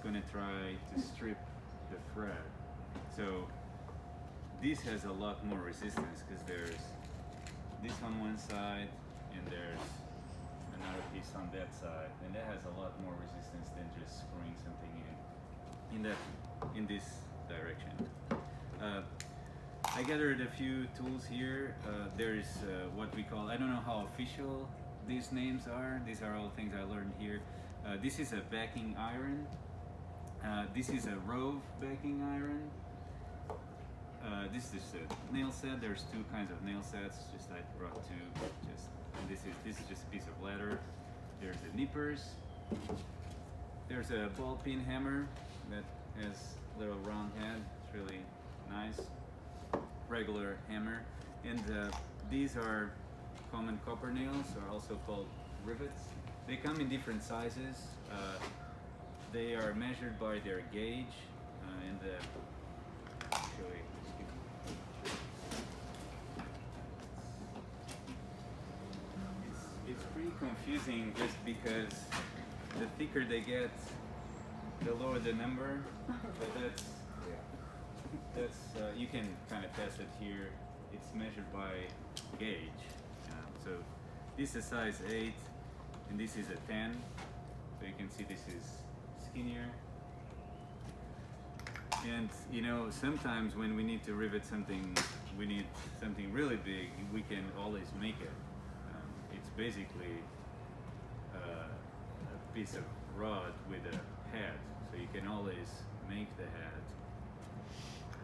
gonna try to strip the thread. So this has a lot more resistance because there's this on one side and there's another piece on that side, and that has a lot more resistance than just screwing something in this direction. I gathered a few tools here. There's what we call, I don't know how official these names are. These are all things I learned here. This is a backing iron. This is a Rove backing iron. This is a nail set. There's two kinds of nail sets. Just I brought two. And this is just a piece of leather. There's the nippers. There's a ball peen hammer that has a little round head. It's really nice. Regular hammer. And these are common copper nails, or also called rivets. They come in different sizes. They are measured by their gauge. And actually, it's pretty confusing just because the thicker they get, the lower the number. But that's you can kind of test it here. It's measured by gauge. So this is size 8 and this is a 10. So you can see this is skinnier. And you know, sometimes when we need to rivet something, we need something really big, we can always make it. It's basically a piece of rod with a head, so you can always make the head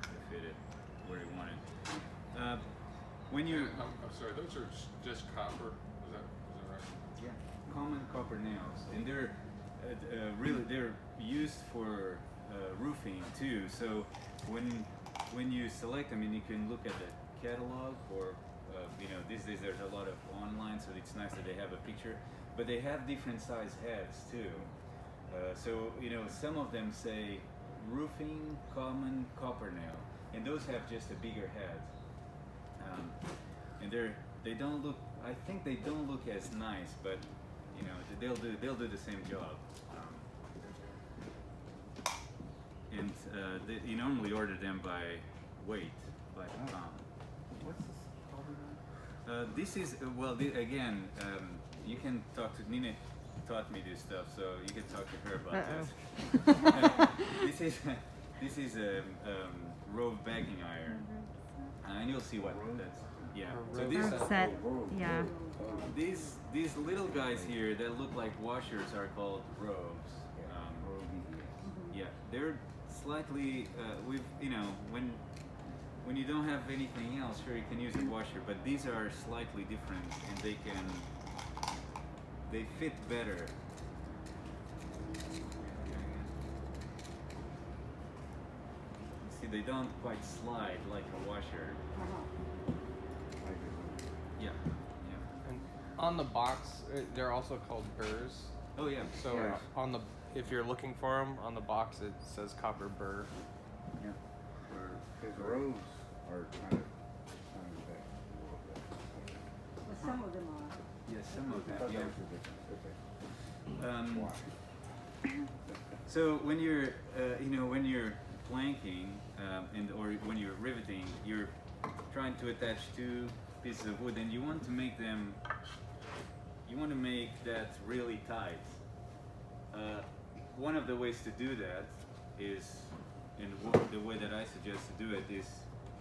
to fit it where you want it. When you I'm sorry, those are just copper. Is that right? Yeah, common copper nails, and they're really they're used for roofing too. So when you select, I mean, you can look at the catalog, or you know, these days there's a lot of online, so it's nice that they have a picture. But they have different size heads too. So you know, some of them say roofing common copper nail, and those have just a bigger head. And they don't look. I think they don't look as nice, but you know, they'll do the same job. And you normally order them by weight, by pound. What's this called again? This is again. You can talk to Nina. Taught me this stuff, so you can talk to her about this. This is a Rove backing iron, and you'll see what that's. Yeah. So Rove set. Yeah. These little guys here that look like washers are called Roves. Yeah, they're slightly you know, when you don't have anything else, sure, you can use a washer, but these are slightly different, and they fit better. See, they don't quite slide like a washer. Yeah, yeah. And on the box, they're also called burrs. Oh yeah. So Yeah. on the, if you're looking for them on the box, it says copper burr. Yeah. His robes are kind of back a little bit. Well, some of them are. Yes, some of I thought them. that Yeah. was the difference. Okay. Why? So when you're, you know, when you're planking or when you're riveting, you're trying to attach two pieces of wood, and you want to make them. You want to make that really tight. One of the ways to do that is, and the way that I suggest to do it is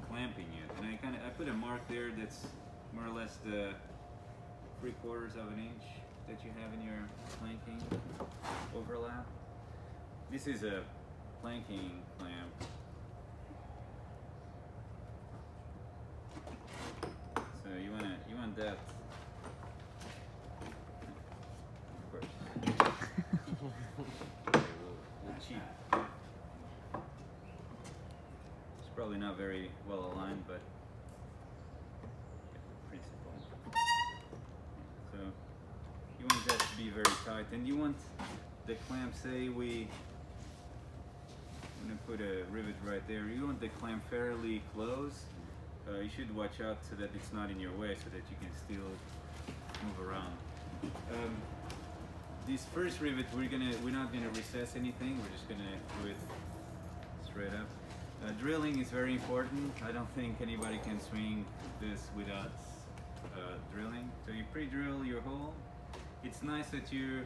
clamping it. And I put a mark there that's more or less the 3/4 of an inch that you have in your planking overlap. This is a planking clamp. So you want that. Of course. a little cheap. It's probably not very well aligned, but principle. So you want that to be very tight, and you want the clamp, say I'm gonna put a rivet right there. You want the clamp fairly close. You should watch out so that it's not in your way, so that you can still move around. this first rivet, we're not gonna recess anything. We're just gonna do it straight up. Drilling is very important. I don't think anybody can swing this without drilling. So you pre-drill your hole. It's nice that you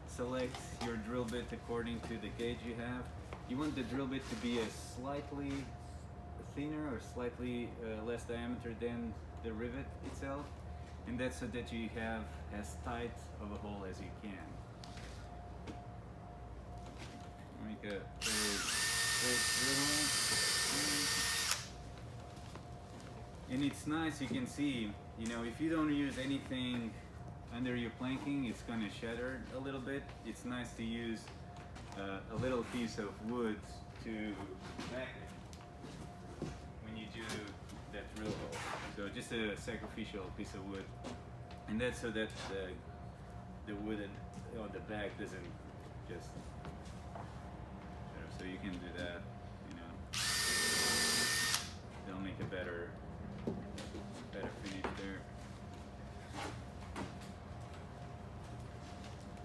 select your drill bit according to the gauge you have. You want the drill bit to be a slightly thinner or slightly less diameter than the rivet itself, and that's so that you have as tight of a hole as you can. Make a very straight drill, and it's nice. You can see, you know, if you don't use anything under your planking, it's gonna shatter a little bit. It's nice to use a little piece of wood to back it when you do that drill hole. So just a sacrificial piece of wood, and that's so that the wood on the back doesn't just shatter. So you can do that, you know. They'll make a better finish there.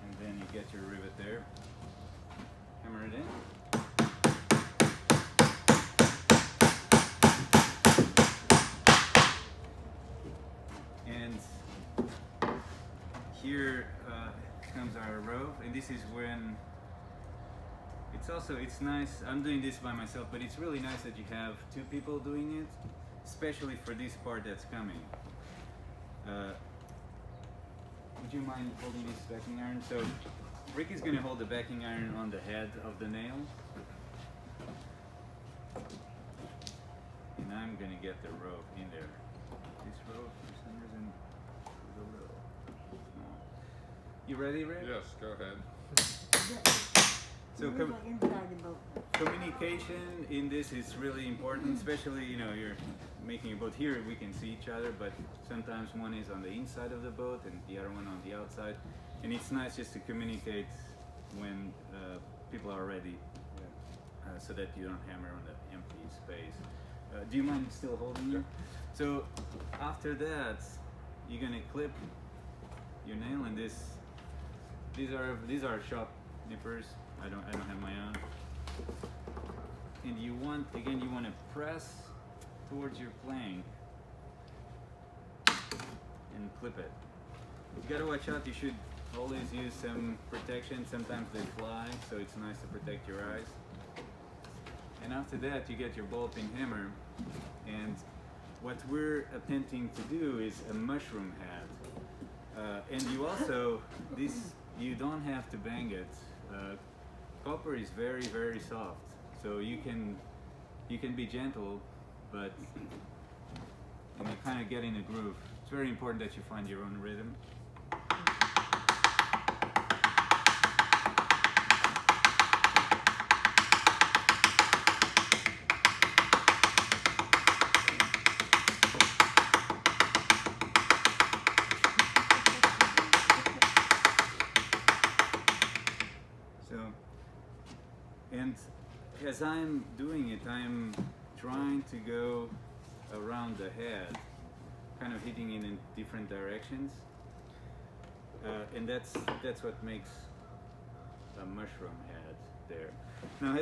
And then you get your rivet there. Hammer it in. And here comes our rope, and this is when it's nice. I'm doing this by myself, but it's really nice that you have two people doing it, especially for this part that's coming. Would you mind holding this backing iron? So Rick is going to hold the backing iron on the head of the nail, and I'm going to get the rope in there. This rope, for some reason, is a little small. You ready, Rick? Yes, go ahead. So It was like inside the boat. communication in this is really important, especially, you know, you're making a boat. Here we can see each other, but sometimes one is on the inside of the boat and the other one on the outside, and it's nice just to communicate when people are ready, so that you don't hammer on the empty space. Do you mind still holding it? So after that, you're gonna clip your nail, and these are shop nippers. I don't have my own. And you want to press towards your plank and clip it. You gotta watch out. You should always use some protection. Sometimes they fly, so it's nice to protect your eyes. And after that, you get your ball peen hammer, and what we're attempting to do is a mushroom head. And you also, you don't have to bang it. Copper is very, very soft, so you can be gentle, but and you kind of get in a groove. It's very important that you find your own rhythm. And as I'm doing it, I'm trying to go around the head, kind of hitting it in different directions, and that's what makes a mushroom head there. Now, as